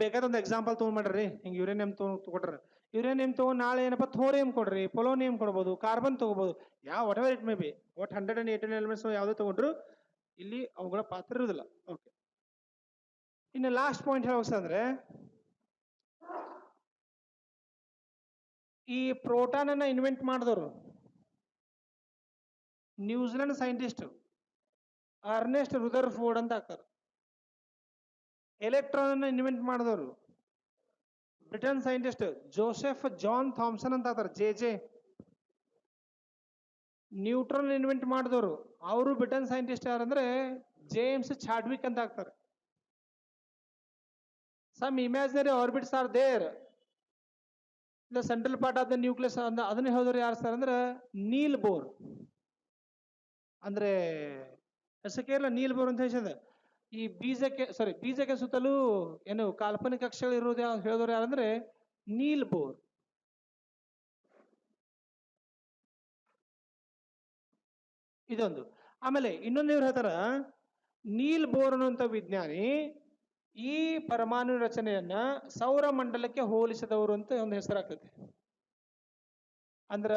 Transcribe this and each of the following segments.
ಬೇಕಾದ ಒಂದು ಎಕ್ಸಾಂಪಲ್ ತೊಗೊಂಡ್ ಮಾಡ್ರಿ, ಹಿಂಗೆ ಯುರೇನಿಯಂ ಕೊಟ್ರ, ಯುರೇನಿಯಂ ತೊಗೊಂಡು ನಾಳೆ ಏನಪ್ಪ ಥೋರಿಯಂ ಕೊಡ್ರಿ, ಪೊಲೋನಿಯಂ ಕೊಡ್ಬೋದು, ಕಾರ್ಬನ್ ತಗೋಬಹುದು, ಯಾವ what ever it may be, ಒಟ್ 118 ಎಲಿಮೆಂಟ್ಸ್ ಯಾವುದೇ ತಗೊಂಡ್ರು ಇಲ್ಲಿ ಅವುಗಳ ಪಾತ್ರ ಇರುವುದಿಲ್ಲ. ಓಕೆ, ಇನ್ನು ಲಾಸ್ಟ್ ಪಾಯಿಂಟ್ ಹೇಳೋಕ್ಸಂದ್ರೆ ಈ ಪ್ರೋಟಾನ್ ಅನ್ನ ಇನ್ವೆಂಟ್ ಮಾಡಿದವರು ನ್ಯೂಜಿಲೆಂಡ್ ಸೈಂಟಿಸ್ಟ್ ಅರ್ನೆಸ್ಟ್ ರುದರ್ಫೋರ್ಡ್ ಅಂತ ಹಾಕ್ತಾರೆ. ಎಲೆಕ್ಟ್ರಾನ್ ಅನ್ನ ಇನ್ವೆಂಟ್ ಮಾಡಿದವರು Britain scientist Joseph John Thomson ಅಂತ ಹಾಕ್ತಾರೆ, ಜೆ. ನ್ಯೂಟ್ರಾನ್ ಇನ್ವೆಂಟ್ ಮಾಡಿದವರು ಅವರು ಬ್ರಿಟನ್ ಸೈಂಟಿಸ್ಟ್ ಯಾರಂದ್ರೆ ಜೇಮ್ಸ್ ಚಾಡ್ವಿಕ್ ಅಂತ ಹಾಕ್ತಾರೆ. Some imaginary orbits are there the central part of the nucleus ಅದನ್ನ ಹೇಳಿದ್ರು ಯಾರು ಸರ್ ಅಂದ್ರೆ ನೀಲ್ ಬೋರ್. ಅಂದ್ರೆ ಹೆಸಕೇರ್ಲ ನೀಲ್ ಬೋರ್ ಅಂತ ಹೇಳಿದ ಈ ಬೀಜಕ್ಕೆ ಸುತ್ತಲೂ ಏನು ಕಾಲ್ಪನಿಕ ಕಕ್ಷೆಗಳು ಇರುವುದು ಹೇಳಿದವರು ಯಾರಂದ್ರೆ ನೀಲ್ ಬೋರ್. ಇದೊಂದು. ಆಮೇಲೆ ಇನ್ನೊಂದು ಇವ್ರು ಹೇಳ್ತಾರ, ನೀಲ್ ಬೋರ್ ಅನ್ನುವಂಥ ವಿಜ್ಞಾನಿ ಈ ಪರಮಾಣು ರಚನೆಯನ್ನ ಸೌರ ಮಂಡಲಕ್ಕೆ ಹೋಲಿಸಿದವರು ಅಂತ ಒಂದು ಹೆಸರಾಗ್ತದೆ. ಅಂದ್ರ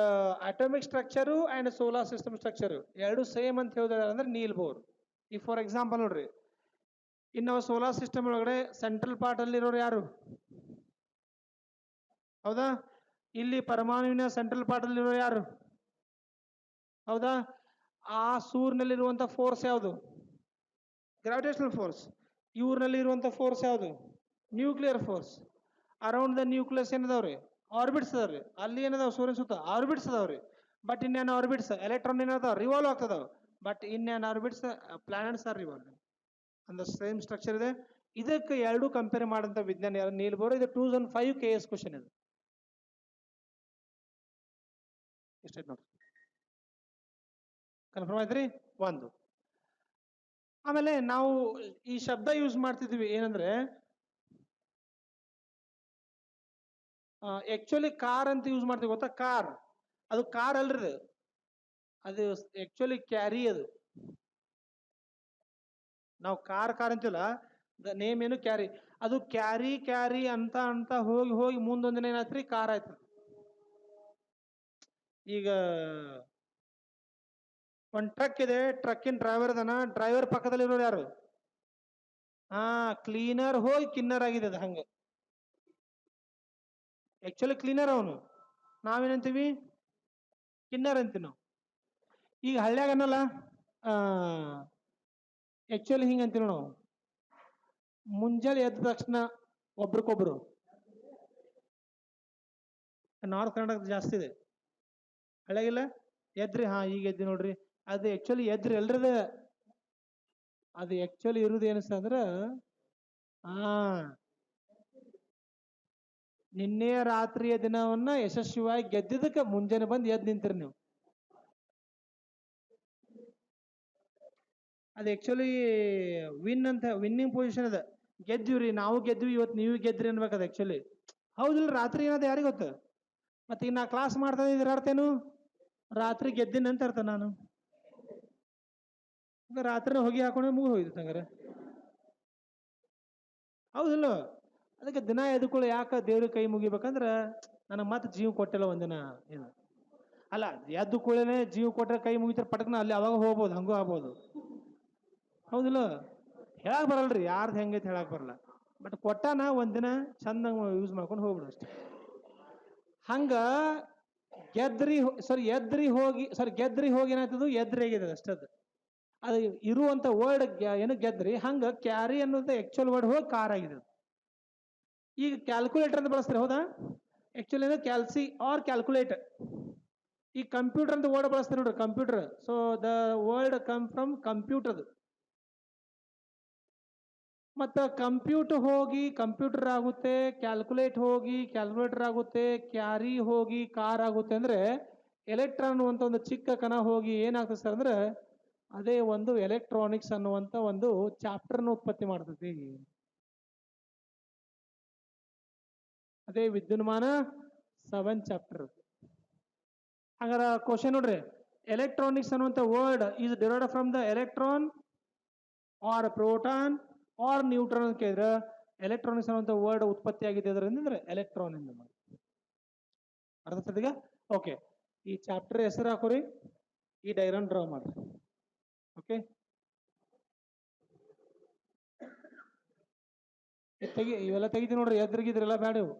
atomic structure and solar system structure ಎರಡು ಸೇಮ್ ಅಂತ ಹೇಳಿದ್ರೆ ಅಂದ್ರೆ ನೀಲ್ ಬೋರ್. ಈ ಫಾರ್ ಎಕ್ಸಾಂಪಲ್ ನೋಡ್ರಿ, ಇನ್ನು ಸೋಲಾರ್ ಸಿಸ್ಟಮ್ ಒಳಗಡೆ ಸೆಂಟ್ರಲ್ ಪಾರ್ಟ್ ಅಲ್ಲಿ ಇರೋರು ಯಾರು? ಹೌದಾ? ಇಲ್ಲಿ ಪರಮಾಣುವಿನ ಸೆಂಟ್ರಲ್ ಪಾರ್ಟ್ ಅಲ್ಲಿ ಇರೋರು ಯಾರು? ಹೌದಾ? ಆ ಸೂರ್ಯನಲ್ಲಿರುವಂತ ಫೋರ್ಸ್ ಯಾವುದು? Gravitational force. ಇವ್ರಲ್ಲಿ ಇರುವಂತ ಫೋರ್ಸ್ ಯಾವುದು? Nuclear force. Around the nucleus ಏನದಾವ್ರಿ? ಆರ್ಬಿಟ್ಸ್ ಅದಾವ್ರಿ. ಅಲ್ಲಿ ಏನದಾವ್ ಸೂರ್ಯನ ಸುತ್ತ ಆರ್ಬಿಟ್ಸ್ ಅದಾವ್ರಿ. ಬಟ್ ಇನ್ನೇನ್ ಆರ್ಬಿಟ್ಸ್ ಎಲೆಕ್ಟ್ರಾನ್ ಏನದಾವ ರಿವಾಲ್ವ್ ಆಗ್ತದಾವ್. ಬಟ್ ಇನ್ನೇನ್ ಆರ್ಬಿಟ್ಸ್ ಪ್ಲಾನೆಟ್ಸ್ ಆರ್ ರಿವಾಲ್ವ್. ಅಂದ ಸೇಮ್ ಸ್ಟ್ರಕ್ಚರ್ ಇದೆ. ಇದಕ್ಕೆ ಎರಡು ಕಂಪೇರ್ ಮಾಡಂತ ವಿಜ್ಞಾನಿ ಯಾರು? Niels Bohr. ಇದು 2005 KS ಕ್ವಶನ್ ಇದು. ಎಷ್ಟೈತೆ ನೋಡ್ರಿ, ಕನ್ಫರ್ಮ್ ಆಯ್ತ್ರಿ? ಒಂದು. ಆಮೇಲೆ ನಾವು ಈ ಶಬ್ದ ಯೂಸ್ ಮಾಡ್ತಿದ್ವಿ ಏನಂದ್ರೆ ಆಕ್ಚುಲಿ ಕಾರ್ ಅಂತ ಯೂಸ್ ಮಾಡ್ತೀವಿ ಗೊತ್ತಾ? ಕಾರ್ ಅದು ಕಾರ್ ಅಲ್ರಿ, ಅದು ಆಕ್ಚುಲಿ ಕ್ಯಾರಿ. ಅದು ನಾವು ಕಾರ್ ಅಂತಿಲ್ಲ, ನೇಮ್ ಏನು ಕ್ಯಾರಿ. ಅದು ಕ್ಯಾರಿ ಅಂತ ಅಂತ ಹೋಗಿ ಹೋಗಿ ಮುಂದೊಂದಿನ ಏನಾಯ್ತ್ರಿ ಕಾರ್ ಆಯ್ತು. ಈಗ ಒಂದ್ ಟ್ರಕ್ ಇದೆ, ಟ್ರಕ್ಕಿನ ಡ್ರೈವರ್ ಅದನ, ಡ್ರೈವರ್ ಪಕ್ಕದಲ್ಲಿ ಇರೋರು ಯಾರು? ಕ್ಲೀನರ್ ಹೋಗಿ ಕಿನ್ನರ್ ಆಗಿದೆ ಅದು. ಹಂಗೆ ಆಕ್ಚುಲಿ ಕ್ಲೀನರ್ ಅವನು, ನಾವೇನಂತೀವಿ? ಕಿನ್ನರ್ ಅಂತೀವಿ ನಾವು. ಈಗ ಹಳ್ಳ್ಯಾಗ ಅನ್ನಲ್ಲ, ಆಕ್ಚುಲಿ ಹಿಂಗ ಅಂತೀವಿ ನಾವು, ಮುಂಜಾನೆ ಎದ್ದ ತಕ್ಷಣ ಒಬ್ರಿಗೊಬ್ರು. ನಾರ್ತ್ ಕರ್ನಾಟಕ ಜಾಸ್ತಿ ಇದೆ, ಹಳ್ಳ್ಯಾಗಿಲ್ಲ. ಎದ್ರಿ, ಈಗ ಎದ್ದಿ ನೋಡ್ರಿ. ಅದು ಆಕ್ಚುಲಿ ಎದ್ರಿ ಎಲ್ರದ, ಅದು ಆಕ್ಚುಲಿ ಇರುವುದು ಏನಿಸ್ತಂದ್ರ ನಿನ್ನೆ ರಾತ್ರಿಯ ದಿನವನ್ನ ಯಶಸ್ವಿಯಾಗಿ ಗೆದ್ದಿದ್ದಕ್ಕೆ ಮುಂಜಾನೆ ಬಂದು ಎದ್ದು ನಿಂತಿರಿ ನೀವು. ಅದು ಆಕ್ಚುಲಿ ವಿನ್ನಿಂಗ್ ಪೊಸಿಷನ್ ಅದ. ಗೆದ್ದಿವ್ರಿ, ನಾವು ಗೆದ್ವಿ, ಇವತ್ತು ನೀವು ಗೆದ್ರಿ ಅನ್ಬೇಕದ ಆಕ್ಚುಲಿ. ಹೌದಿಲ್ಲ? ರಾತ್ರಿ ಏನದ ಯಾರಿಗೆ ಗೊತ್ತ? ಮತ್ತೆ ಈಗ ನಾ ಕ್ಲಾಸ್ ಮಾಡ್ತಾ ಇದ್ರ ಅರ್ಥೇನು? ರಾತ್ರಿ ಗೆದ್ದಿನ ಅಂತ ಅರ್ಥ. ನಾನು ರಾತ್ರಿ ಹೊಗೆ ಹಾಕೊಂಡ್ರೆ ಮೂಗು ಹೋಯ್ತು ಹಂಗಾರೆ. ಹೌದಿಲ್ಲ? ಅದಕ್ಕೆ ದಿನ ಎದ್ಕೊಳ್ಳಿ. ಯಾಕ ದೇವ್ರ ಕೈ ಮುಗಿಬೇಕಂದ್ರ ನನಗೆ ಮತ್ತೆ ಜೀವ ಕೊಟ್ಟಿಲ್ಲ ಒಂದಿನ ಏನು ಅಲ್ಲ, ಎದ್ದು ಕೂಡಲೇ ಜೀವ ಕೊಟ್ಟರೆ ಕೈ ಮುಗಿತಾರೆ ಪಟಕ್ನ, ಅಲ್ಲಿ ಅವಾಗ ಹೋಗ್ಬೋದು, ಹಂಗೂ ಆಗ್ಬೋದು. ಹೌದಿಲ್ಲ? ಹೇಳಕ್ ಬರಲ್ರಿ ಯಾರ್ದು ಹೆಂಗೈತೆ ಹೇಳಕ್ ಬರಲ್ಲ. ಬಟ್ ಕೊಟ್ಟಾನ ಒಂದಿನ ಚಂದ ಯೂಸ್ ಮಾಡ್ಕೊಂಡು ಹೋಗ್ಬಿಡು ಅಷ್ಟೇ. ಹಂಗ ಗೆದ್ರಿ ಹೋಗಿ ಏನಾಯ್ತದು? ಎದ್ರಿ ಆಗಿದೆ ಅಷ್ಟದ. ಅದು ಇರುವಂತ ವರ್ಡ್ ಏನು ಗೆದ್ರಿ. ಹಂಗ ಕ್ಯಾರಿ ಅನ್ನೋದು ಆಕ್ಚುಲ್ ವರ್ಡ್ ಹೋಗಿ ಕಾರ್ ಆಗಿದೆ. ಈಗ ಕ್ಯಾಲ್ಕುಲೇಟರ್ ಅಂತ ಬಳಸ್ತಾರೆ, ಹೌದಾ? ಆಕ್ಚುಲಿ ಏನು ಕ್ಯಾಲ್ಸಿ ಆರ್ ಕ್ಯಾಲ್ಕುಲೇಟ್. ಈ ಕಂಪ್ಯೂಟರ್ ಅಂತ ವರ್ಡ್ ಬಳಸ್ತಾರೆ ನೋಡ್ರಿ, computer. So the word come from computer. ಮತ್ತ ಕಂಪ್ಯೂಟರ್ ಹೋಗಿ ಕಂಪ್ಯೂಟರ್ ಆಗುತ್ತೆ, ಕ್ಯಾಲ್ಕುಲೇಟ್ ಹೋಗಿ ಕ್ಯಾಲ್ಕುಲೇಟರ್ ಆಗುತ್ತೆ, ಕ್ಯಾರಿ ಹೋಗಿ ಕಾರ್ ಆಗುತ್ತೆ. ಅಂದ್ರೆ ಎಲೆಕ್ಟ್ರಾನ್ ಅಂತ ಒಂದು ಚಿಕ್ಕ ಕಣ ಹೋಗಿ ಏನಾಗ್ತದೆ ಸರ್ ಅಂದ್ರೆ ಅದೇ ಒಂದು ಎಲೆಕ್ಟ್ರಾನಿಕ್ಸ್ ಅನ್ನುವಂತ ಒಂದು ಚಾಪ್ಟರ್ನ ಉತ್ಪತ್ತಿ ಮಾಡ್ತದೆ. ಅದೇ ವಿದ್ಯುನ್ಮಾನ 7 ಚಾಪ್ಟರ್. ಹಾಗಾರ ಕ್ವಶನ್ ನೋಡ್ರಿ, ಎಲೆಕ್ಟ್ರಾನಿಕ್ಸ್ ಅನ್ನುವಂತ word is derived from the electron or proton or neutron ಅಂತ ಕೇಳಿದ್ರೆ ಎಲೆಕ್ಟ್ರಾನಿಕ್ಸ್ ಅನ್ನುವಂಥ ವರ್ಡ್ ಉತ್ಪತ್ತಿ ಆಗಿದೆ ಅದರಿಂದ ಎಲೆಕ್ಟ್ರಾನ್ ಎಂದು ಮಾಡಿ. ಅರ್ಥ ಸದ್ಯಗ ಓಕೆ. ಈ ಚಾಪ್ಟರ್ ಹೆಸರು ಹಾಕೋರಿ, ಈ ಡೈಗ್ರಾಮ್ ಡ್ರಾ ಮಾಡ್ರಿ. ಓಕೆ, ಇವೆಲ್ಲ ತೆಗಿತೀವಿ ನೋಡ್ರಿ, ಎದ್ರಿಗಿದ್ರೆಲ್ಲ ಬೇಡ ಇವು.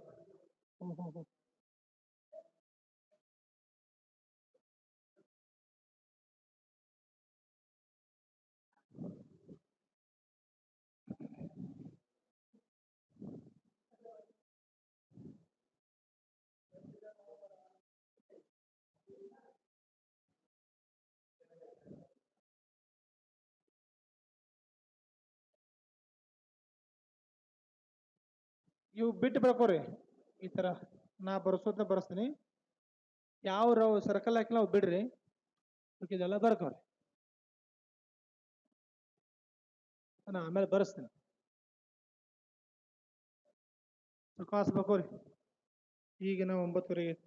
ಇವು ಬಿಟ್ಟು ಬರ್ಕೋರಿ. ಈ ತರ ನಾ ಬರ್ಸೋದ್ನ ಬರ್ಸ್ತೀನಿ. ಯಾವ ಸರ್ಕಲ್ ಹಾಕಿ ನಾವು ಬಿಡ್ರಿ, ಇದೆಲ್ಲ ಬರ್ಕೋರಿ. ನಾ ಆಮೇಲೆ ಬರ್ಸ್ತೀನಿ. ಕ್ಲಾಸ್ ಬರ್ಕೋರಿ. ಈಗ ನಾವು 9:30.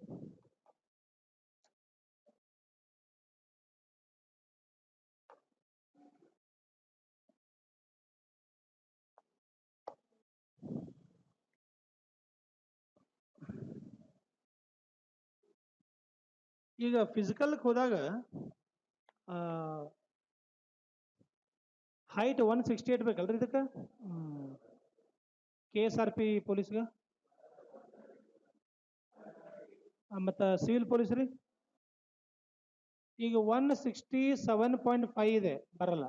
ಈಗ ಫಿಸಿಕಲ್ಗೆ ಹೋದಾಗ ಹೈಟ್ 168 ಬೇಕಲ್ರಿ ಇದಕ್ಕೆ, KSRP ಪೊಲೀಸ್ಗೆ. ಮತ್ತು ಸಿವಿಲ್ ಪೊಲೀಸ್ ರೀ ಈಗ 167.5 ಇದೆ, ಬರಲ್ಲ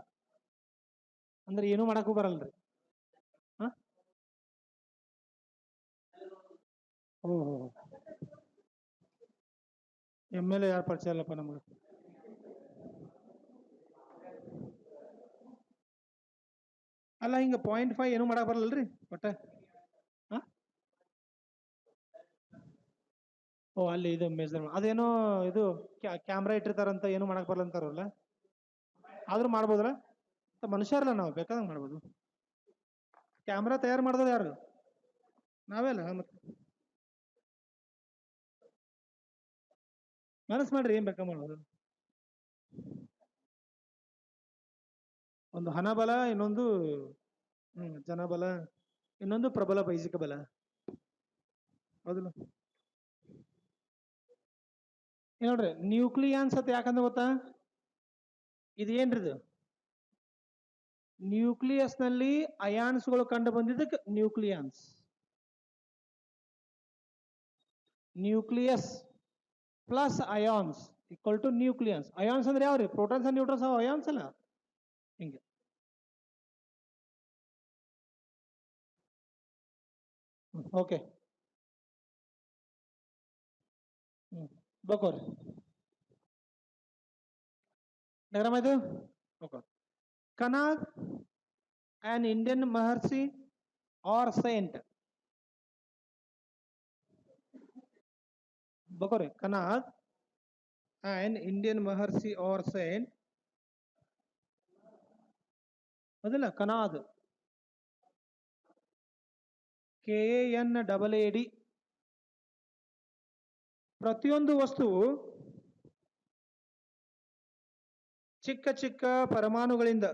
ಅಂದ್ರೆ ಏನೂ ಮಾಡಕ್ಕೂ ಬರಲ್ರಿ. ಹಾಂ, MLA ಯಾರು ಪರಿಚಯ ಇಲ್ಲಪ್ಪ ನಮ್ಗೆ. ಅಲ್ಲ, ಹಿಂಗೆ 0.5 ಏನೂ ಮಾಡಕ್ ಬರಲ್ರಿ ಒಟ್ಟೆ. ಹಾಂ, ಓ ಅಲ್ಲಿ ಇದು ಮೆಜರ್ ಅದೇನೋ ಇದು ಕ್ಯಾಮ್ರಾ ಇಟ್ಟಿರ್ತಾರಂತ, ಏನು ಮಾಡಕ್ ಬರಲ್ಲ ಅಂತಾರಲ್ಲ, ಆದ್ರೂ ಮಾಡ್ಬೋದ್ರ? ಮನುಷ್ಯರಲ್ಲ ನಾವು, ಬೇಕಾದಂಗೆ ಮಾಡ್ಬೋದು. ಕ್ಯಾಮ್ರಾ ತಯಾರು ಮಾಡಿದ್ರೆ ಯಾರು? ನಾವೇ ಅಲ್ಲ ಮತ್ತೆ. ಮನಸ್ಸು ಮಾಡ್ರಿ, ಏನ್ ಬೇಕಾ ಮಾಡ್ಬೋದು. ಒಂದು ಹಣಬಲ, ಇನ್ನೊಂದು ಜನಬಲ, ಇನ್ನೊಂದು ಪ್ರಬಲ ಬೈಸಿಕ ಬಲ. ಹೌದಿಲ್ಲ? ನೋಡ್ರಿ, ನ್ಯೂಕ್ಲಿಯಾನ್ಸ್ ಅಂತ ಯಾಕಂದ್ರೆ ಗೊತ್ತಾ? ಇದೇನ್ರಿದು? ನ್ಯೂಕ್ಲಿಯಸ್ ನಲ್ಲಿ ಅಯಾನ್ಸ್ಗಳು ಕಂಡು ಬಂದಿದ್ದಕ್ಕೆ nucleons. Nucleus plus ions equal to nucleons. Ions ಅಂದ್ರೆ ಯಾವ್ರಿ? ಪ್ರೋಟಾನ್ಸ್ ಅಂಡ್ ನ್ಯೂಟ್ರಾನ್ಸ್ ಅವ, ಅಯಾನ್ಸ್ ಅಲ್ಲ. ಹಿಂಗೆ ಓಕೆ. ಬಕೋರಿ ಡೈಗ್ರಾಮ್ ಆಯ್ತು. Okay. Kanad, an Indian Maharshi or saint. ಬಕೋರಿ, Kanad, an Indian Maharshi or saint. ಹೌದಿಲ್ಲ? ಕನಾದ್, KANAAD. ಪ್ರತಿಯೊಂದು ವಸ್ತುವು ಚಿಕ್ಕ ಚಿಕ್ಕ ಪರಮಾಣುಗಳಿಂದ,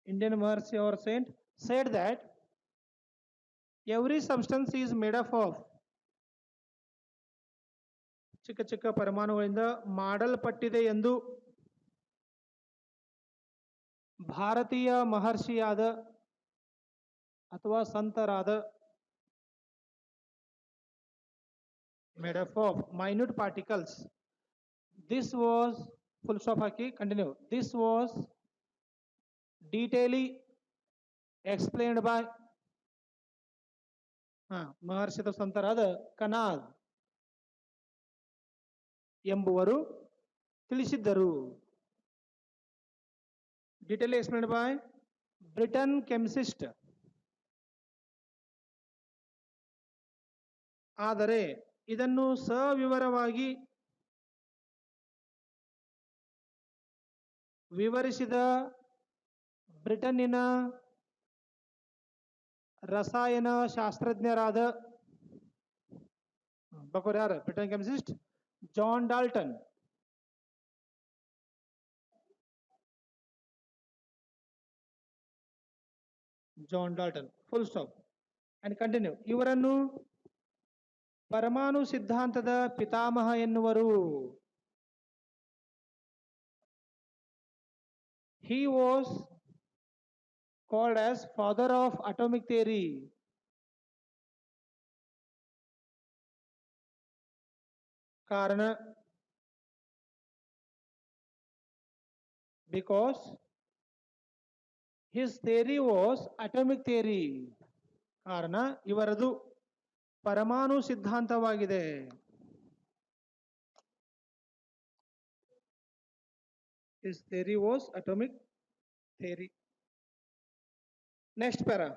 Indian Maharshi or saint said that every substance is made up of, ಚಿಕ್ಕ ಚಿಕ್ಕ ಪರಮಾಣುಗಳಿಂದ ಮಾಡಲ್ಪಟ್ಟಿದೆ ಎಂದು ಭಾರತೀಯ ಮಹರ್ಷಿಯಾದ ಅಥವಾ ಸಂತರಾದ, made up of minute particles. This was, full stop haki, continue. This was detailedly explained by ಮಹರ್ಷಿ ಅಥವಾ ಸಂತರಾದ ಕನಾದ್ ಎಂಬುವರು ತಿಳಿಸಿದ್ದರು. Detail explained by Britain chemist. ಆದರೆ ಇದನ್ನು ಸವಿವರವಾಗಿ ವಿವರಿಸಿದ ಬ್ರಿಟನ್ನಿನ ರಸಾಯನ ಶಾಸ್ತ್ರಜ್ಞರಾದ, ಬಕೋರ್ ಯಾರು? Britain chemist John Dalton. John Dalton. Full stop and continue. ಇವರನ್ನು ಪರಮಾಣು ಸಿದ್ಧಾಂತದ ಪಿತಾಮಹ ಎನ್ನುವರು. He was called as father of atomic theory. ಕಾರಣ because his theory was atomic theory. ಕಾರಣ ಇವರದು ಪರಮಾಣು ಸಿದ್ಧಾಂತವಾಗಿದೆ. His theory was atomic theory. Next para.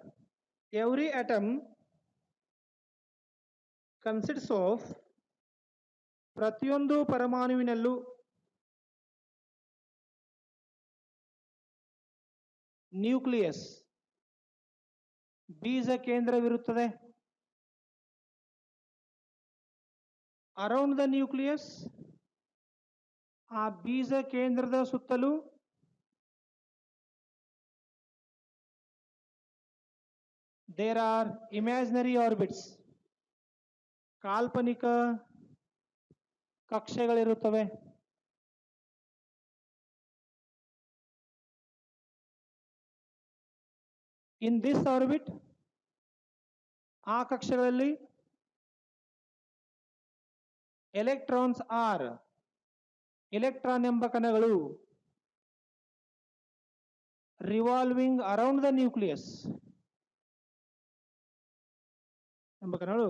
Every atom consists of, ಪ್ರತಿಯೊಂದು ಪರಮಾಣುವಿನಲ್ಲೂ ನ್ಯೂಕ್ಲಿಯಸ್, ಬೀಜ ಕೇಂದ್ರವಿರುತ್ತದೆ. ಅರೌಂಡ್ ದ ನ್ಯೂಕ್ಲಿಯಸ್, ಆ ಬೀಜ ಕೇಂದ್ರದ ಸುತ್ತಲೂ ದೇರ್ ಆರ್ ಇಮ್ಯಾಜಿನರಿ ಆರ್ಬಿಟ್ಸ್, ಕಾಲ್ಪನಿಕ ಕಕ್ಷೆಗಳಿರುತ್ತವೆ. ಇನ್ ದಿಸ್ ಆರ್ಬಿಟ್, ಆ ಕಕ್ಷೆಗಳಲ್ಲಿ ಎಲೆಕ್ಟ್ರಾನ್ಸ್ ಆರ್, ಎಲೆಕ್ಟ್ರಾನ್ ಎಂಬ ಕಣಗಳು ರಿವಾಲ್ವಿಂಗ್ ಅರೌಂಡ್ ದ ನ್ಯೂಕ್ಲಿಯಸ್, ಎಂಬ ಕಣಗಳು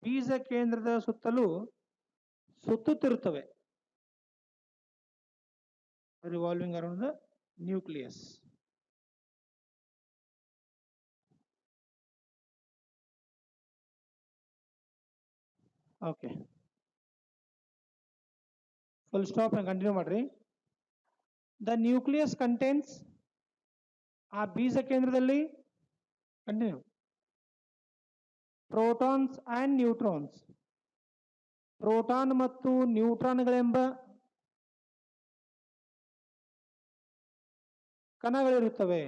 ಬೀಜ ಕೇಂದ್ರದ ಸುತ್ತಲೂ ಸುತ್ತುತ್ತಿರುತ್ತವೆ. Revolving around the nucleus. Okay, full stop continue ಮಾಡ್ರಿ. ದ ನ್ಯೂಕ್ಲಿಯಸ್ ಕಂಟೆಂಟ್ಸ್, ಆ ಬೀಜ ಕೇಂದ್ರದಲ್ಲಿ continue, protons and neutrons, proton ಮತ್ತು ನ್ಯೂಟ್ರಾನ್ಗಳೆಂಬ ಕಣಗಳಿರುತ್ತವೆ.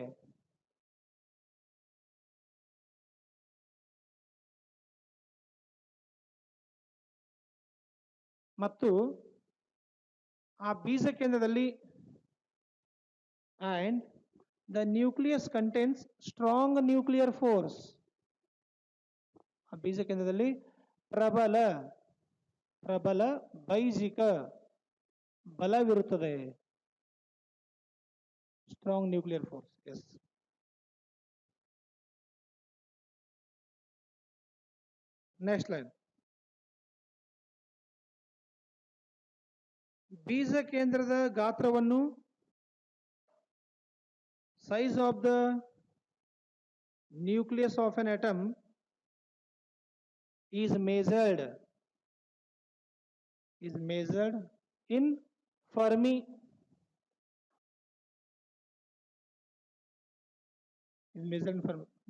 ಮತ್ತು ಆ ಬೀಜ ಕೇಂದ್ರದಲ್ಲಿ and the nucleus contains strong nuclear force, ಆ ಬೀಜ ಕೇಂದ್ರದಲ್ಲಿ ಪ್ರಬಲ ಬೈಜಿಕ ಬಲವಿರುತ್ತದೆ. Strong nuclear force. Yes. Next line. ಬೀಜ ಕೇಂದ್ರದ ಗಾತ್ರವನ್ನು, size of the nucleus of an atom is measured in Fermi.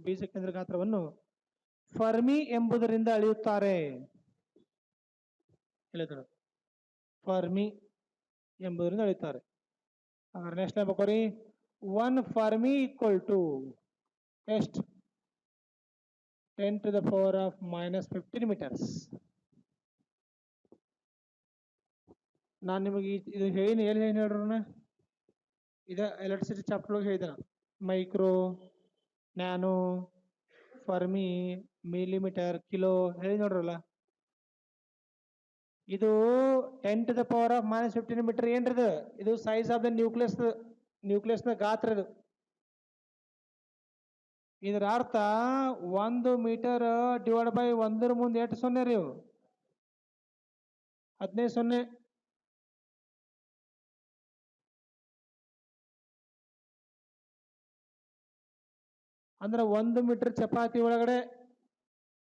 ಬೀಜ ಕೇಂದ್ರ ಗಾತ್ರವನ್ನು ಫರ್ಮಿ ಎಂಬುದರಿಂದ ಅಳೆಯುತ್ತಾರೆ. ಫರ್ಮಿ ಎಂಬುದರಿಂದ ಅಳೆಯುತ್ತಾರೆ. ನೆಕ್ಸ್ಟ್ ಬರ್ಕೋರಿ. 1 Fermi equal to ಎಷ್ಟು? 10 to the power of -15 meters. ನಾನು ನಿಮಗೆ ಇದು ಏನು ಹೇಳ್ರಣ್ಣ, ಇದು ಎಲೆಕ್ಟ್ರಿಸಿಟಿ ಚಾಪ್ಟರ್ ಒಳಗೆ ಹೇಳಿದ micro, nano, fermi, millimetre, kilo ಹೇಳಿ ನೋಡ್ರಲ್ಲ. ಇದು 10 to the power of -15 metre ಏನ್ರದು? ಇದು ಸೈಜ್ ಆಫ್ ದ ನ್ಯೂಕ್ಲಿಯಸ್ನ ಗಾತ್ರ. ಇದರ ಅರ್ಥ 1 ಮೀಟರ್ ಡಿವೈಡ್ ಬೈ 1 ಮುಂದೆ 8 0 ರೀ, 15 0. ಅಂದ್ರೆ 1 ಮೀಟರ್ ಚಪಾತಿ ಒಳಗಡೆ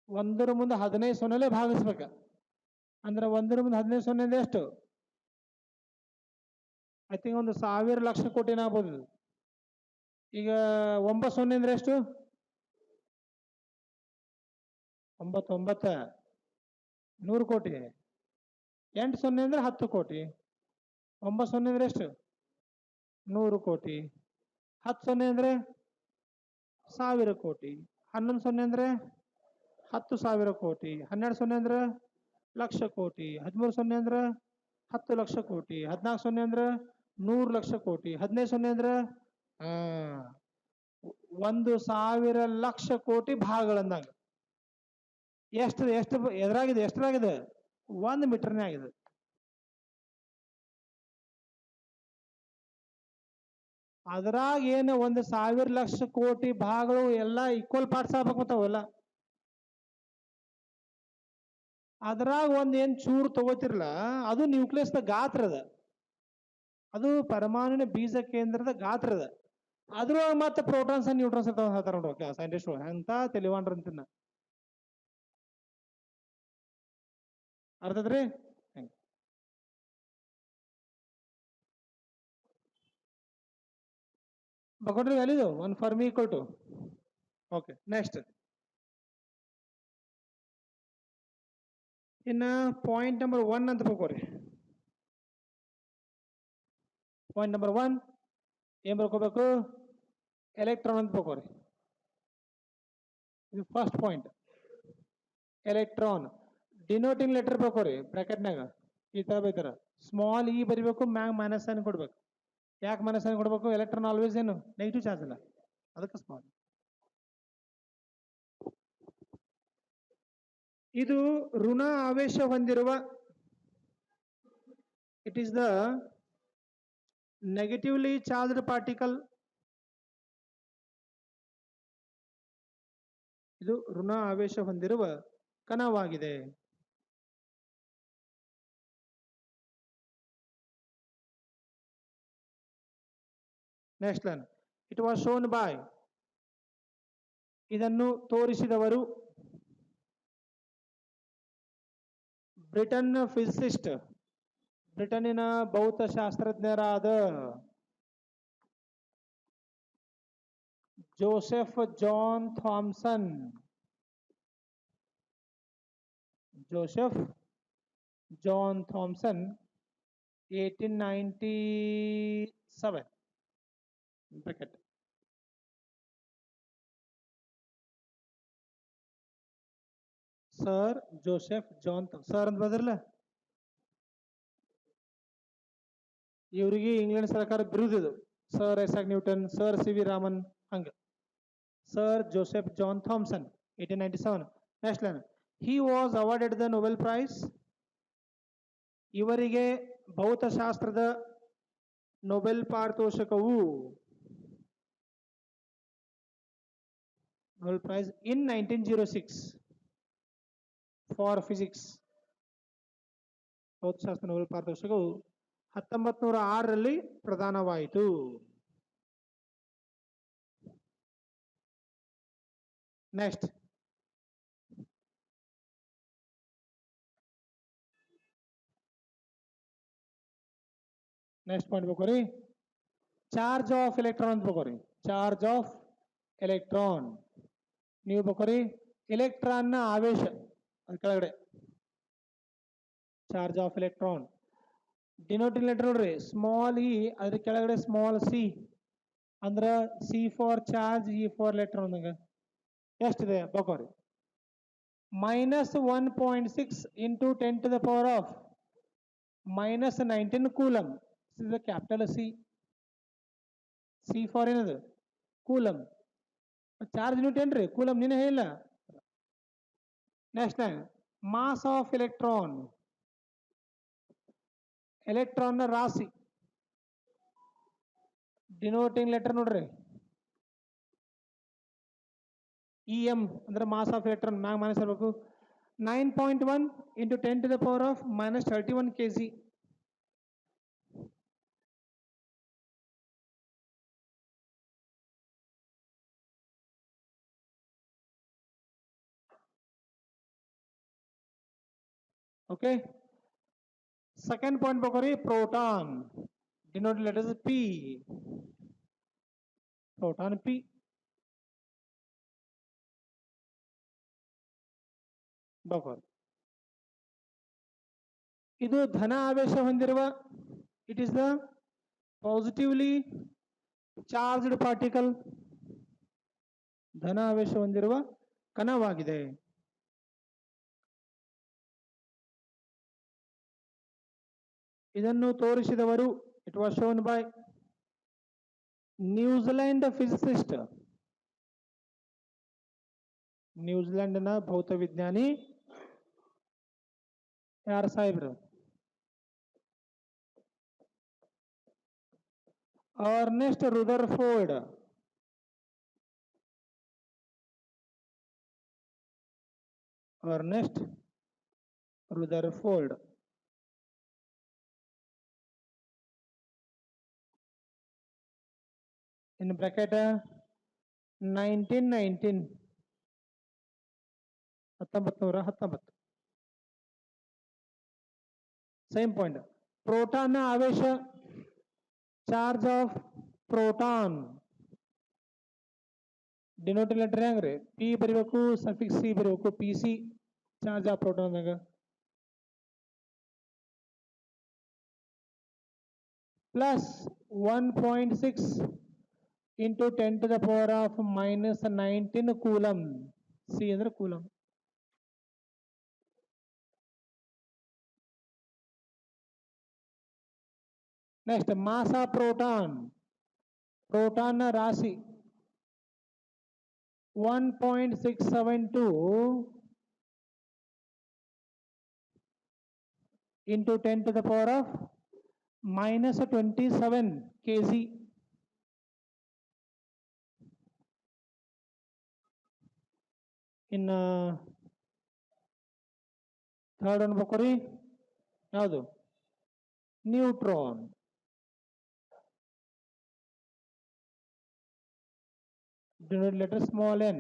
1 ಮುಂದೆ 15 0 ಭಾಗಿಸ್ಬೇಕ. ಅಂದ್ರೆ 1 ಮುಂದೆ 15 0 ಅಂದ್ರೆ ಎಷ್ಟು? ಐ ಥಿಂಕ್ ಒಂದು 1000 ಲಕ್ಷ ಕೋಟಿನ ಆಗ್ಬೋದು. ಈಗ 9 0 ಅಂದ್ರೆ ಎಷ್ಟು? 9 9 100 ಕೋಟಿ. 8 0 ಅಂದ್ರೆ 10 ಕೋಟಿ. 9 0 ಅಂದ್ರೆ ಎಷ್ಟು? 100 ಕೋಟಿ. 10 0 ಅಂದ್ರೆ 1000 ಕೋಟಿ. 11 ಸೊನ್ನೆ ಅಂದ್ರೆ 10,000 ಕೋಟಿ. 12 ಸೊನ್ನೆ ಅಂದ್ರೆ ಲಕ್ಷ ಕೋಟಿ. 13 ಸೊನ್ನೆ ಅಂದ್ರೆ 10 ಲಕ್ಷ ಕೋಟಿ. 14 ಸೊನ್ನೆ ಅಂದ್ರೆ 100 ಲಕ್ಷ ಕೋಟಿ. 15 ಸೊನ್ನೆ ಅಂದ್ರೆ 1,000 ಲಕ್ಷ ಕೋಟಿ ಭಾಗಗಳಂದಾಗ ಎಷ್ಟು ಎಷ್ಟು ಎದುರಾಗಿದೆ, ಎಷ್ಟರಾಗಿದೆ? 1 ಮೀಟರ್ನೇ ಆಗಿದೆ. ಅದ್ರಾಗ ಏನು 1,000 ಲಕ್ಷ ಕೋಟಿ ಭಾಗಗಳು ಎಲ್ಲ ಈಕ್ವಲ್ ಪಾರ್ಟ್ಸ್ ಆಗ್ಬೇಕು ಅವೆಲ್ಲ. ಅದ್ರಾಗ ಏನ್ ಚೂರು ತಗೋತಿರ್ಲ ಅದು ನ್ಯೂಕ್ಲಿಯಸ್ದ ಗಾತ್ರದ, ಅದು ಪರಮಾಣುವಿನ ಬೀಜ ಕೇಂದ್ರದ ಗಾತ್ರದ. ಅದ್ರೊಳಗೆ ಮತ್ತೆ ಪ್ರೋಟಾನ್ಸ್ ಅಂಡ್ ನ್ಯೂಟ್ರಾನ್ಸ್ ಅಂತ ಹೇಳ್ತಾರ ನೋಡ್ರಿ ಸೈಂಟಿಸ್ಟ್ ಅಂತ ತಿಳಿವಾಣ್ರ ಅಂತಿನ. ಅರ್ಥದ್ರಿ? ಬಕೊಂಡ್ರಿ value 1 fermi equal to. Okay, next ಇನ್ನ ಪಾಯಿಂಟ್ ನಂಬರ್ 1 ಅಂತ ಬರ್ಕೋರಿ. ಪಾಯಿಂಟ್ ನಂಬರ್ 1 ಏನ್ ಬರ್ಕೋಬೇಕು? ಎಲೆಕ್ಟ್ರಾನ್ ಅಂತ ಬರ್ಕೋರಿ. ಇದು first point. Electron denoting letter ಬರ್ಕೋರಿ ಬ್ರಾಕೆಟ್ನಾಗ. ಈ ತರ ಬೈತಾರ, ಸ್ಮಾಲ್ ಇ ಬರಿಬೇಕು, ಮ್ಯಾಗ್ ಮೈನಸ್ ಸೈನ್ ಕೊಡ್ಬೇಕು. ಯಾಕೆ ಮೈನಸ್ ಸೈನ್ ಕೊಡ್ಬೇಕು? ಎಲೆಕ್ಟ್ರಾನ್ ಆಲ್ವೇಸ್ ಏನು ನೆಗೆಟಿವ್ ಚಾರ್ಜ್ ಅಲ್ಲ, ಅದಕ್ಕೆ ಸ್ಮಾಲ್. ಇದು ಋಣ ಆವೇಶ ಹೊಂದಿರುವ, it is the negatively charged particle. ಇದು ಋಣ ಆವೇಶ ಹೊಂದಿರುವ ಕಣವಾಗಿದೆ. Next line, it was shown by. ಇದನ್ನು ತೋರಿಸಿದವರು ಬ್ರಿಟನ್ ಫಿಸಿಸಿಸ್ಟ್, ಬ್ರಿಟನ್ನಿನ ಭೌತಶಾಸ್ತ್ರಜ್ಞರಾದ Joseph John Thomson. Joseph John Thomson 1897 bracket. Sir Joseph John sir ಅಂತ ಬದ್ರಲ್ಲ, ಇವರಿಗೆ ಇಂಗ್ಲೆಂಡ್ ಸರ್ಕಾರ ಬಿರುದು ಇದು. Sir Isaac Newton, sir C V Raman, ಹಂಗ. Sir Joseph John Thomson 1897. Next line, he was awarded the Nobel prize. ಇವರಿಗೆ ಭೌತಶಾಸ್ತ್ರದ ನೊಬೆಲ್ ಪಾರಿತೋಷಕವು, Nobel prize in 1906 for physics. ಭೌತಶಾಸ್ತ್ರ ನೊಬೆಲ್ ಪಾರಿತೋಷಕವು 1906ರಲ್ಲಿ ಪ್ರದಾನವಾಯಿತು. ನೆಕ್ಸ್ಟ್, ನೆಕ್ಸ್ಟ್ ಪಾಯಿಂಟ್ ಬೇಕೋರಿ, ಚಾರ್ಜ್ ಆಫ್ ಎಲೆಕ್ಟ್ರಾನ್ ಅಂತ ಬೇಕೋರಿ. ಚಾರ್ಜ್ ಆಫ್ ಎಲೆಕ್ಟ್ರಾನ್ ನೀವು ಬೇಕೋರಿ ಎಲೆಕ್ಟ್ರಾನ್ ನ ಆವೇಶ ಅದ ಕೆಳಗಡೆ. Charge of electron denoting letter ನೋಡ್ರಿ, ಸ್ಮಾಲ್ ಇ, ಅದ್ರ ಕೆಳಗಡೆ ಸ್ಮಾಲ್ ಸಿ, ಅಂದ್ರ c for charge, e for electron. ಎಷ್ಟಿದೆ ಬೇಕೋರಿ? -1.6 into 10 to the power of -19 coulomb. This is the capital C. C for ಏನದು? ಕೂಲಮ್. ಚಾರ್ಜ್ ಯೂನಿಟ್ ಏನ್ರಿ? Coulomb. ನೀನೇ ಹೇಳಿಲ್ಲ. Next line, mass of electron. Electron ನ ರಾಶಿ denoting letter ನೋಡ್ರಿ, e m ಅಂದ್ರೆ ಮಾಸ್ ಆಫ್ ಎಲೆಕ್ಟ್ರಾನ್. ಮ್ಯಾಗ್ ಮೈನಸ್ ಇರಬೇಕು. 9.1 into 10 to the power of -31 kg. Okay. Second point ಬೇಕೋರಿ, proton. Denoting letter is P. Proton P. ಬೇಕೋರಿ. ಇದು ಧನ ಆವೇಶ ಹೊಂದಿರುವ, it is the positively charged particle. ಧನ ಆವೇಶ ಹೊಂದಿರುವ ಕಣವಾಗಿದೆ. ಇದನ್ನು ತೋರಿಸಿದವರು it was shown by New Zealand physicist. ನ್ಯೂಜಿಲೆಂಡ್ನ ಭೌತವಿಜ್ಞಾನಿ ಯಾರು ಸಾಹೇಬ್ರು? Ernest Rutherford. Ernest Rutherford. in bracket 1919 1919. Same point. Proton ಆವೇಶ, charge of proton. Denoting letter ಹೆಂಗ್ರಿ? ಪಿ ಬರಿಬೇಕು, ಸಫಿಕ್ಸ್ ಸಿ ಬರಿಬೇಕು. ಪಿ ಸಿ ಚಾರ್ಜ್ ಆಫ್ ಪ್ರೋಟಾನ್ದಾಗ plus 1.6 into 10 to the power of minus 19 coulomb. C ಅಂದ್ರೆ coulomb. Next mass of proton. Proton ನ ರಾಶಿ 1.672 into 10 to the power of minus 27 kg. ಇನ್ನ third ಅನ್ಬೇಕ್ರಿ ಯಾವುದು? Neutron. denote letter small n.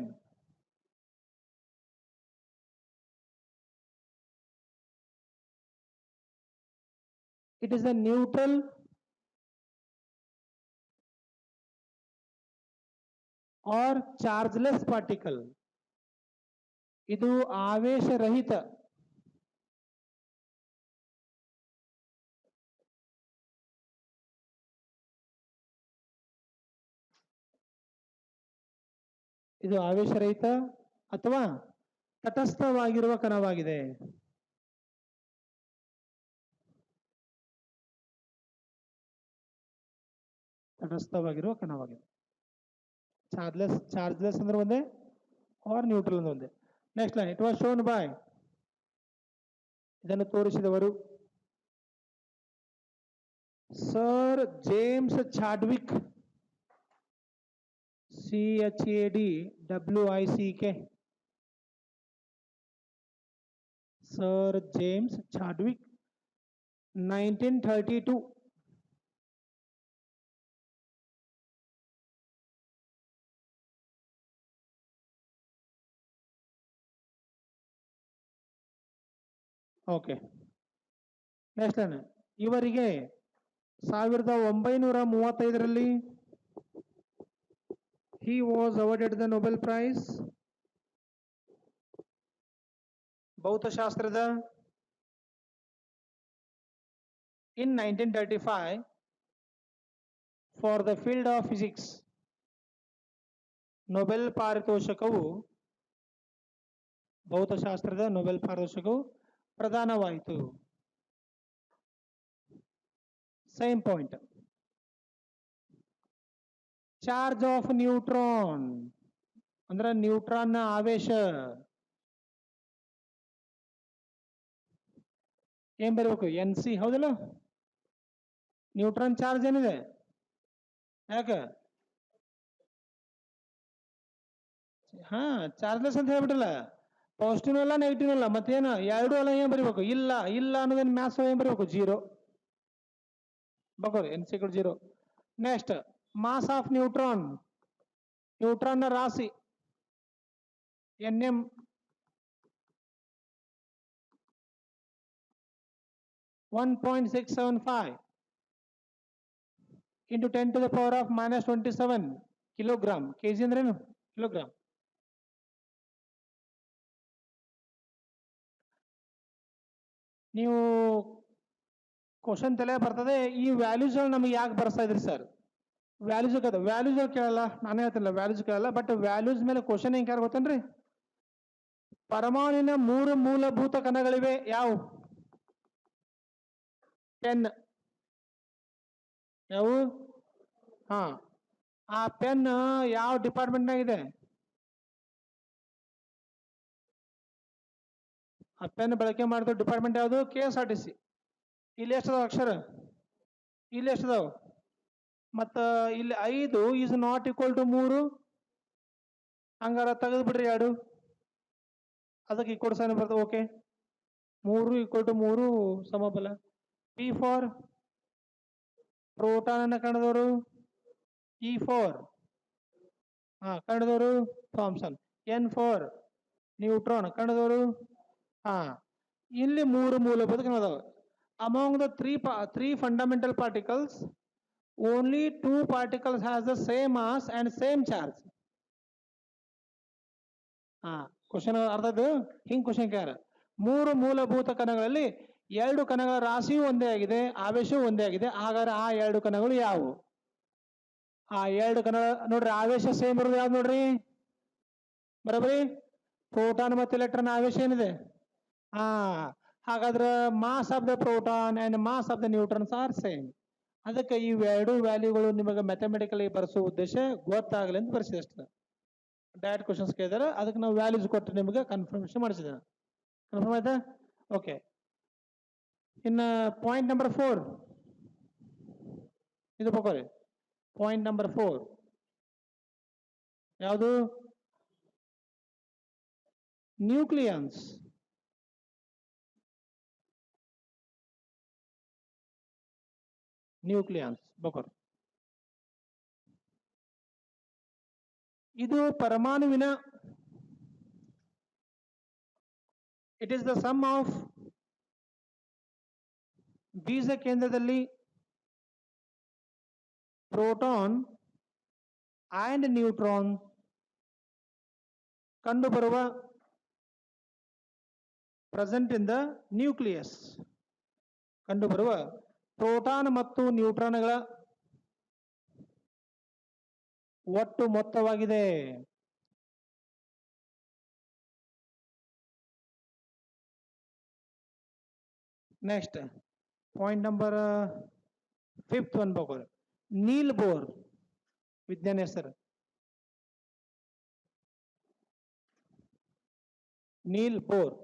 It is a neutral or chargeless particle. ಇದು ಆವೇಶ ರಹಿತ ಇದು ಆವೇಶರಹಿತ ಅಥವಾ ತಟಸ್ಥವಾಗಿರುವ ಕಣವಾಗಿದೆ. ತಟಸ್ಥವಾಗಿರುವ ಕಣವಾಗಿದೆ. ಚಾರ್ಜ್ಲೆಸ್ ಅಂದ್ರೆ ಒಂದೇ, ಆರ್ ನ್ಯೂಟ್ರಲ್ ಅಂದ್ರೆ ಒಂದೇ. Next line. It was shown by, ಇದನ್ನು ತೋರಿಸಿದವರು sir James Chadwick. CHADWICK. Sir James Chadwick, 1932. Okay, next line. ಇವರಿಗೆ 1935ರಲ್ಲಿ he was awarded the Nobel Prize. ಭೌತಶಾಸ್ತ್ರದ in 1935 for the field of physics. Nobel ಪಾರಿತೋಷಕವು, ಭೌತಶಾಸ್ತ್ರದ Nobel ಪಾರಿತೋಷಕವು ಪ್ರದಾನವಾಯಿತು. Same point. Charge of neutron ಅಂದ್ರೆ ನ್ಯೂಟ್ರಾನ್ ನ ಆವೇಶ. ಏನ್ ಬರಬೇಕು? N C. ಹೌದಲ್ಲ? ನ್ಯೂಟ್ರಾನ್ ಚಾರ್ಜ್ ಏನಿದೆ? ಯಾಕೆ? ಹಾ, ಚಾರ್ಜ್ಲೆಸ್ ಅಂತ ಹೇಳ್ಬಿಟ್ಟಲ್ಲ. ಪಾಸಿಟಿವ್ ಅಲ್ಲ, ನೆಗೆಟಿವ್ ಅಲ್ಲ, ಮತ್ತೇನು ಎರಡು ಅಲ್ಲ. ಏನ್ ಬರೀಬೇಕು? ಇಲ್ಲ. ಇಲ್ಲ ಅನ್ನೋದೇನು ಮ್ಯಾಥ್ಸ್ ಏನ್ ಬರೀಬೇಕು? 0 ಬಗೋರಿ. N C 0. Next mass of neutron. Neutron ನ ರಾಶಿ NM 1.675 into 10 to the power of minus 27 kilogram. KG ಅಂದ್ರೇನು? ಕಿಲೋಗ್ರಾಮ್. ನೀವು ಕ್ವಶನ್ ತಲೆ ಬರ್ತದೆ, ಈ ವ್ಯಾಲ್ಯೂಸ್ ನಮಗೆ ಯಾಕೆ ಬರ್ಸ್ತಾ ಇದ್ರಿ ಸರ್? ವ್ಯಾಲ್ಯೂಸ್ ವ್ಯಾಲ್ಯೂಸ್ ಕೇಳಲ್ಲ, ನಾನೇ ಹೇಳ್ತಿಲ್ಲ ವ್ಯಾಲ್ಯೂಸ್ ಕೇಳಲ್ಲ, ಬಟ್ ವ್ಯಾಲ್ಯೂಸ್ ಮೇಲೆ ಕ್ವಶನ್ ಹೆಂಗ್ ಯಾರು ಗೊತ್ತೇನ್ರಿ? ಪರಮಾಣುವಿನ 3 ಮೂಲಭೂತ ಕಣಗಳಿವೆ, ಯಾವ? ಪೆನ್. ಯಾವ? ಹಾ, ಆ ಪೆನ್ ಯಾವ ಡಿಪಾರ್ಟ್ಮೆಂಟ್ನಾಗ ಇದೆ? ಆ ಪೆನ್ ಬಳಕೆ ಮಾಡಿದ ಡಿಪಾರ್ಟ್ಮೆಂಟ್ ಯಾವುದು? KSRTC. ಇಲ್ಲಿ ಎಷ್ಟದಾವ ಅಕ್ಷರ? ಇಲ್ಲಿ ಎಷ್ಟದಾವ? ಮತ್ತ ಇಲ್ಲಿ 5 ಈಸ್ ನಾಟ್ ಈಕ್ವಲ್ ಟು 3, ಹಂಗಾರ ತೆಗೆದು ಬಿಡ್ರಿ 2, ಅದಕ್ಕೆ ಈಕ್ವಲ್ ಸೈನ್ ಬರ್ತದೆ. ಓಕೆ, 3 ಈಕ್ವಲ್ ಟು 3 ಸಮಬಲ. P ಫಾರ್ ಪ್ರೋಟಾನ್ ಕಂಡದವರು, E4 ಕಂಡದವರು ಥಾಮ್ಸನ್, N ಫಾರ್ ನ್ಯೂಟ್ರಾನ್ ಕಂಡದವರು. ಇಲ್ಲಿ 3 ಮೂಲಭೂತ ಕಣದವು. Among the three fundamental particles, only 2 particles has the same mass and same charge. Question ಅರ್ಥದ್ದು ಹಿಂಗ್ ಕ್ವಶನ್ ಕೇಳ. 3 ಮೂಲಭೂತ ಕಣಗಳಲ್ಲಿ 2 ಕಣಗಳ ರಾಶಿಯೂ ಒಂದೇ ಆಗಿದೆ, ಆವೇಶವೂ ಒಂದೇ ಆಗಿದೆ. ಹಾಗಾದ್ರೆ ಆ 2 ಕಣಗಳು ಯಾವುವು? ಆ 2 ಕಣ ನೋಡ್ರಿ, ಆವೇಶ ಸೇಮ್ ಇರೋದು ಯಾವ್ದು ನೋಡ್ರಿ? ಬರೋಬರಿ, ಪ್ರೋಟಾನ್ ಮತ್ತು ಎಲೆಕ್ಟ್ರಾನ್ ಆವೇಶ ಏನಿದೆ? ಹಾಗಾದ್ರೆ mass of the proton and mass of the neutrons are same. ಅದಕ್ಕೆ ಈ 2 ವ್ಯಾಲ್ಯೂಗಳು ನಿಮಗೆ ಮ್ಯಾಥಮೆಟಿಕಲಿ ಬರೆಸುವ ಉದ್ದೇಶ ಗೊತ್ತಾಗಲಿ ಅಂತ ಬರೆಸಿದೆ ಅಷ್ಟೇ. ಡೈರೆಕ್ಟ್ ಕ್ವಶನ್ಸ್ ಕೇಳಿದಾರೆ, ಅದಕ್ಕೆ ನಾವು ವ್ಯಾಲ್ಯೂಸ್ ಕೊಟ್ಟು ನಿಮಗೆ ಕನ್ಫರ್ಮೇಶನ್ ಮಾಡಿಸಿದ್ದೇನೆ. ಕನ್ಫರ್ಮ್ ಆಯ್ತಾ? ಓಕೆ. ಇನ್ನು ಪಾಯಿಂಟ್ ನಂಬರ್ 4 ಇದು ಬಕೋರಿ. ಪಾಯಿಂಟ್ ನಂಬರ್ 4 ಯಾವುದು? ನ್ಯೂಕ್ಲಿಯನ್ಸ್. ನ್ಯೂಕ್ಲಿಯನ್ಸ್ ಬಕೋರಿ. ಇದು ಪರಮಾಣುವಿನ, it is the sum of ಬೀಜ ಕೇಂದ್ರದಲ್ಲಿ ಪ್ರೋಟಾನ್ ಅಂಡ್ ನ್ಯೂಟ್ರಾನ್ ಕಂಡುಬರುವ ಪ್ರೆಸೆಂಟ್ ಇನ್ ದ ನ್ಯೂಕ್ಲಿಯಸ್, ಕಂಡುಬರುವ ಪ್ರೋಟಾನ್ ಮತ್ತು ನ್ಯೂಟ್ರಾನ್ಗಳ ಒಟ್ಟು ಮೊತ್ತವಾಗಿದೆ. ನೆಕ್ಸ್ಟ್ ಪಾಯಿಂಟ್ ನಂಬರ್ 5 ಒನ್ ಬಕೋರಿ. ನೀಲ್ ಬೋರ್ ವಿಜ್ಞಾನ ಹೆಸರು. ನೀಲ್ ಬೋರ್